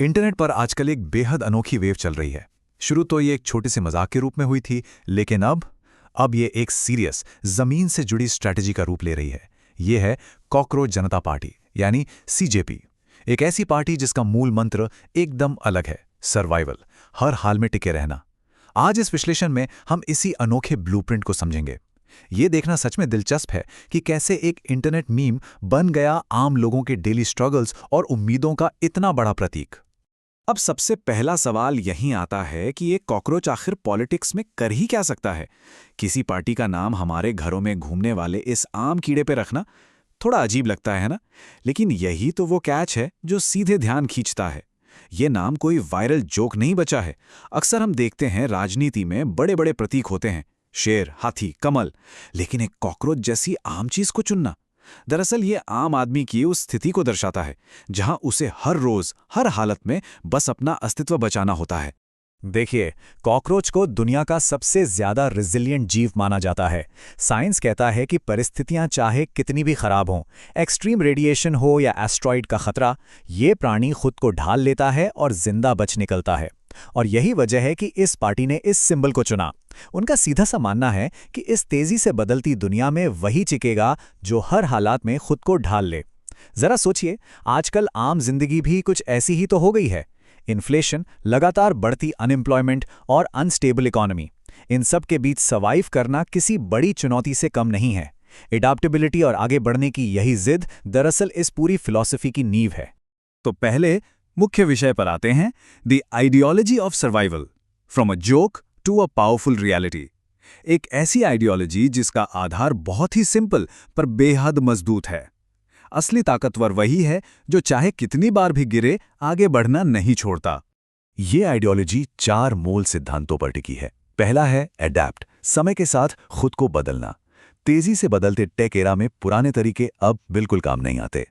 Internet पर आजकल एक बेहद अनोखी वेव चल रही है। शुरू तो ये एक छोटे से मजाक के रूप में हुई थी, लेकिन अब ये एक सीरियस, जमीन से जुड़ी स्ट्रैटेजी का रूप ले रही है। ये है कॉकरोच जनता पार्टी, यानी सीजेपी। एक ऐसी पार्टी जिसका मूल मंत्र एकदम अलग है, सर्वाइवल, हर हाल में टिके रहना। आज इस विश्लेषण में हम इसी अनोखे ब्लूप्रिंट को समझेंगे। ये देखना सच में दिलचस्प है कि कैसे एक इंटरनेट मीम बन गया आम लोगों के डेली स्ट्रगल्स और उम्मीदों का इतना बड़ा प्रतीक। अब सबसे पहला सवाल यहीं आता है कि ये कॉकरोच आखिर पॉलिटिक्स में कर ही क्या सकता है। किसी पार्टी का नाम हमारे घरों में घूमने वाले इस आम कीड़े पे रखना थोड़ा अजीब लगता है ना, लेकिन यही तो वो कैच है जो सीधे ध्यान खींचता है। ये नाम कोई वायरल जोक नहीं बचा है। अक्सर हम देखते हैं राजनीति में बड़े बड़े प्रतीक होते हैं, शेर, हाथी, कमल, लेकिन एक कॉकरोच जैसी आम चीज को चुनना, दरअसल ये आम आदमी की उस स्थिति को दर्शाता है जहां उसे हर रोज हर हालत में बस अपना अस्तित्व बचाना होता है। देखिए, कॉकरोच को दुनिया का सबसे ज्यादा रिजिलिएंट जीव माना जाता है। साइंस कहता है कि परिस्थितियां चाहे कितनी भी खराब हों, एक्सट्रीम रेडिएशन हो या एस्ट्रॉइड का खतरा, ये प्राणी खुद को ढाल लेता है और जिंदा बच निकलता है। और यही वजह है कि इस पार्टी ने इस सिंबल को चुना। उनका सीधा सा मानना है कि इस तेजी से बदलती दुनिया में वही टिकेगा जो हर हालात में खुद को ढाल ले। जरा सोचिए, आजकल आम जिंदगी भी कुछ ऐसी ही तो हो गई है। इन्फ्लेशन, लगातार बढ़ती अनएम्प्लॉयमेंट और अनस्टेबल इकोनॉमी, इन सब के बीच सर्वाइव करना किसी बड़ी चुनौती से कम नहीं है। एडाप्टेबिलिटी और आगे बढ़ने की यही जिद दरअसल इस पूरी फिलॉसफी की नींव है। तो पहले मुख्य विषय पर आते हैं, the ideology of survival, from a joke to a powerful reality. एक ऐसी आइडियोलॉजी जिसका आधार बहुत ही सिंपल पर बेहद मजबूत है। असली ताकतवर वही है जो चाहे कितनी बार भी गिरे आगे बढ़ना नहीं छोड़ता। ये आइडियोलॉजी 4 मूल सिद्धांतों पर टिकी है। पहला है एडैप्ट, समय के साथ खुद को बदलना। तेजी से बदलते टेक एरा में पुराने तरीके अब बिल्कुल काम नहीं आते।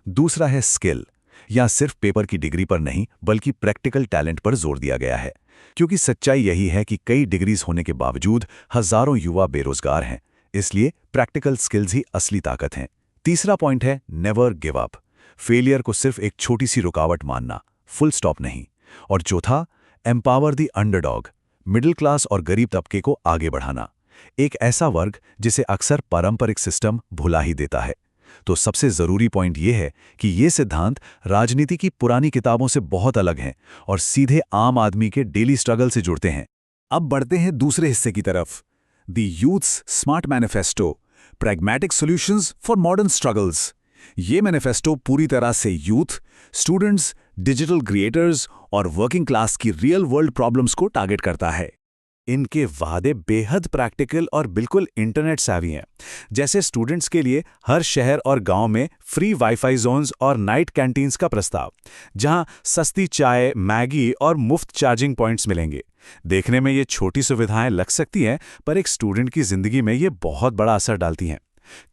दूसरा है स्किल, यहाँ सिर्फ पेपर की डिग्री पर नहीं बल्कि प्रैक्टिकल टैलेंट पर जोर दिया गया है, क्योंकि सच्चाई यही है कि कई डिग्रीज होने के बावजूद हजारों युवा बेरोजगार हैं। इसलिए प्रैक्टिकल स्किल्स ही असली ताकत हैं। तीसरा पॉइंट है नेवर गिव अप, फेलियर को सिर्फ एक छोटी सी रुकावट मानना, फुल स्टॉप नहीं। और चौथा, empower the underdog, middle class और गरीब तबके को आगे बढ़ाना, एक ऐसा वर्ग जिसे अक्सर पारंपरिक सिस्टम भुला ही देता है। तो सबसे जरूरी पॉइंट यह है कि ये सिद्धांत राजनीति की पुरानी किताबों से बहुत अलग हैं और सीधे आम आदमी के डेली स्ट्रगल से जुड़ते हैं। अब बढ़ते हैं दूसरे हिस्से की तरफ, the youths smart manifesto, pragmatic solutions for modern struggles. ये मैनिफेस्टो पूरी तरह से यूथ, स्टूडेंट्स, डिजिटल क्रिएटर्स और वर्किंग क्लास की रियल वर्ल्ड प्रॉब्लम्स को टारगेट करता है। इनके वादे बेहद प्रैक्टिकल और बिल्कुल इंटरनेट savvy हैं। जैसे स्टूडेंट्स के लिए हर शहर और गांव में फ्री वाईफाई जोन्स और नाइट कैंटीन्स का प्रस्ताव, जहां सस्ती चाय, मैगी और मुफ्त चार्जिंग पॉइंट्स मिलेंगे। देखने में ये छोटी सुविधाएं लग सकती हैं, पर एक स्टूडेंट की जिंदगी में ये बहुत बड़ा असर डालती हैं।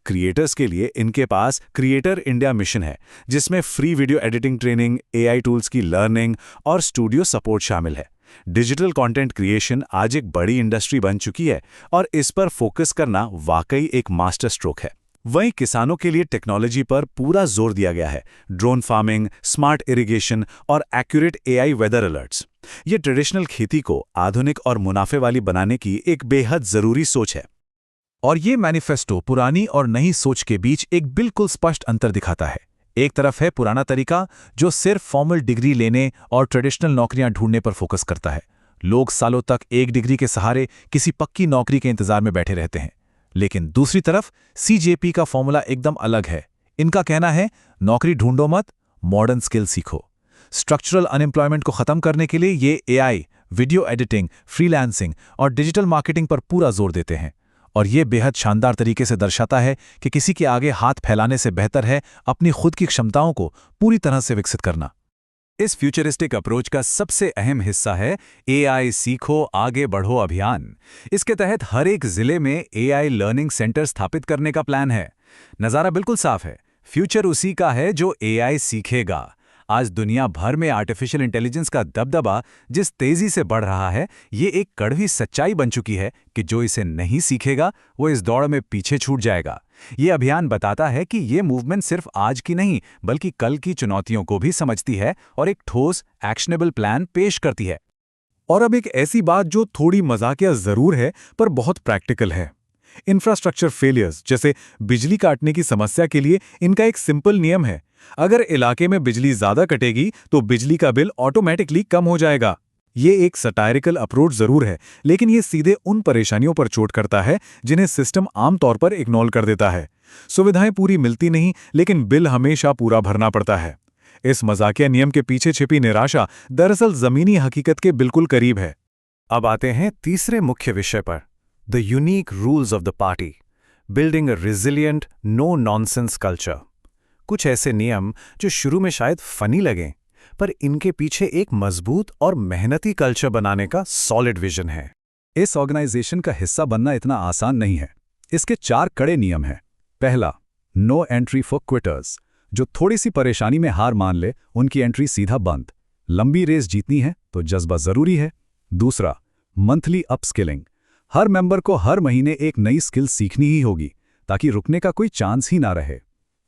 क्रिएटर्स के लिए इनके पास क्रिएटर इंडिया मिशन है, जिसमें free video editing training, AI tools की लर्निंग और स्टूडियो सपोर्ट शामिल है। डिजिटल कंटेंट क्रिएशन आज एक बड़ी इंडस्ट्री बन चुकी है और इस पर फोकस करना वाकई एक मास्टर स्ट्रोक है। वहीं किसानों के लिए टेक्नोलॉजी पर पूरा जोर दिया गया है, ड्रोन फार्मिंग, स्मार्ट इरिगेशन और एक्यूरेट AI वेदर अलर्ट्स। ये ट्रेडिशनल खेती को आधुनिक और मुनाफे वाली बनाने की एक बेहद जरूरी सोच है। और ये मैनिफेस्टो पुरानी और नई सोच के बीच एक बिल्कुल स्पष्ट अंतर दिखाता है। एक तरफ है पुराना तरीका जो सिर्फ फॉर्मल डिग्री लेने और ट्रेडिशनल नौकरियां ढूंढने पर फोकस करता है। लोग सालों तक एक डिग्री के सहारे किसी पक्की नौकरी के इंतजार में बैठे रहते हैं। लेकिन दूसरी तरफ सीजेपी का फॉर्मूला एकदम अलग है। इनका कहना है, नौकरी ढूंढो मत, मॉडर्न स्किल सीखो। स्ट्रक्चरल अनएम्प्लॉयमेंट को खत्म करने के लिए ये AI, वीडियो एडिटिंग, फ्रीलांसिंग और डिजिटल मार्केटिंग पर पूरा जोर देते हैं। और ये बेहद शानदार तरीके से दर्शाता है कि किसी के आगे हाथ फैलाने से बेहतर है अपनी खुद की क्षमताओं को पूरी तरह से विकसित करना। इस फ्यूचरिस्टिक अप्रोच का सबसे अहम हिस्सा है AI सीखो आगे बढ़ो अभियान। इसके तहत हर एक जिले में AI लर्निंग सेंटर स्थापित करने का प्लान है। नज़ारा बिल्कुल साफ है, फ्यूचर उसी का है जो AI सीखेगा। आज दुनिया भर में आर्टिफिशियल इंटेलिजेंस का दबदबा जिस तेजी से बढ़ रहा है, ये एक कड़वी सच्चाई बन चुकी है कि जो इसे नहीं सीखेगा वो इस दौड़ में पीछे छूट जाएगा। ये अभियान बताता है कि ये मूवमेंट सिर्फ आज की नहीं बल्कि कल की चुनौतियों को भी समझती है और एक ठोस एक्शनेबल प्लान पेश करती है। और अब एक ऐसी बात जो थोड़ी मजाकिया जरूर है पर बहुत प्रैक्टिकल है। इंफ्रास्ट्रक्चर फेलियर्स जैसे बिजली काटने की समस्या के लिए इनका एक सिंपल नियम है। अगर इलाके में बिजली ज्यादा कटेगी तो बिजली का बिल ऑटोमेटिकली कम हो जाएगा। ये एक सटायरिकल अप्रोच जरूर है, लेकिन ये सीधे उन परेशानियों पर चोट करता है जिन्हें सिस्टम आमतौर पर इग्नोर कर देता है। सुविधाएं पूरी मिलती नहीं, लेकिन बिल हमेशा पूरा भरना पड़ता है। इस मजाकिया नियम के पीछे छिपी निराशा दरअसल जमीनी हकीकत के बिल्कुल करीब है। अब आते हैं तीसरे मुख्य विषय पर, the unique rules of the party, building a resilient no nonsense culture. कुछ ऐसे नियम जो शुरू में शायद फनी लगें, पर इनके पीछे एक मजबूत और मेहनती कल्चर बनाने का सॉलिड विजन है। इस ऑर्गेनाइजेशन का हिस्सा बनना इतना आसान नहीं है। इसके 4 कड़े नियम हैं। पहला, नो एंट्री फॉर क्विटर्स। जो थोड़ी सी परेशानी में हार मान ले उनकी एंट्री सीधा बंद। लंबी रेस जीतनी है तो जज्बा जरूरी है। दूसरा, मंथली अपस्किलिंग। हर मेंबर को हर महीने एक नई स्किल सीखनी ही होगी ताकि रुकने का कोई चांस ही ना रहे।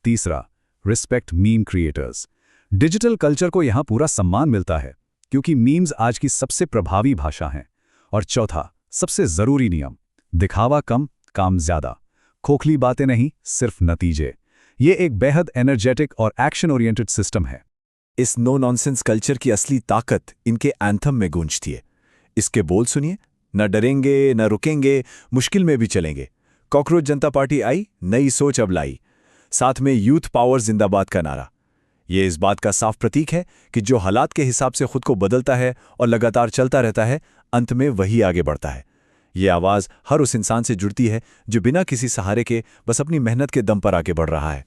तीसरा, respect meme creators. Digital culture को यहां पूरा सम्मान मिलता है क्योंकि मीम्स आज की सबसे प्रभावी भाषा हैं। और चौथा, सबसे जरूरी नियम, दिखावा कम, काम ज्यादा। खोखली बातें नहीं, सिर्फ नतीजे। ये एक बेहद एनर्जेटिक और एक्शन ओरिएंटेड सिस्टम है। इस नो नॉनसेंस कल्चर की असली ताकत इनके एंथम में गूंजती है। इसके बोल सुनिए, न डरेंगे न रुकेंगे, मुश्किल में भी चलेंगे। कॉकरोच जनता पार्टी आई, नई सोच अब लाई। साथ में यूथ पावर जिंदाबाद का नारा। ये इस बात का साफ प्रतीक है कि जो हालात के हिसाब से खुद को बदलता है और लगातार चलता रहता है, अंत में वही आगे बढ़ता है। ये आवाज़ हर उस इंसान से जुड़ती है जो बिना किसी सहारे के बस अपनी मेहनत के दम पर आगे बढ़ रहा है।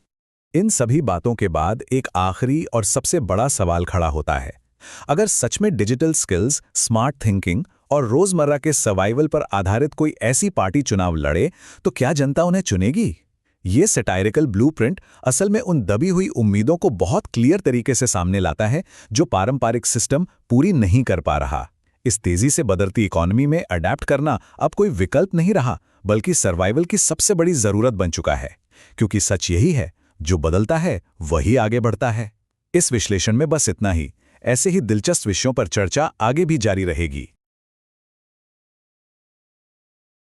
इन सभी बातों के बाद एक आखिरी और सबसे बड़ा सवाल खड़ा होता है। अगर सच में डिजिटल स्किल्स, स्मार्ट थिंकिंग और रोजमर्रा के सर्वाइवल पर आधारित कोई ऐसी पार्टी चुनाव लड़े तो क्या जनता उन्हें चुनेगी? ये सटायरिकल ब्लूप्रिंट असल में उन दबी हुई उम्मीदों को बहुत क्लियर तरीके से सामने लाता है जो पारंपरिक सिस्टम पूरी नहीं कर पा रहा। इस तेजी से बदलती इकोनॉमी में अडैप्ट करना अब कोई विकल्प नहीं रहा, बल्कि सर्वाइवल की सबसे बड़ी जरूरत बन चुका है। क्योंकि सच यही है, जो बदलता है वही आगे बढ़ता है। इस विश्लेषण में बस इतना ही। ऐसे ही दिलचस्प विषयों पर चर्चा आगे भी जारी रहेगी।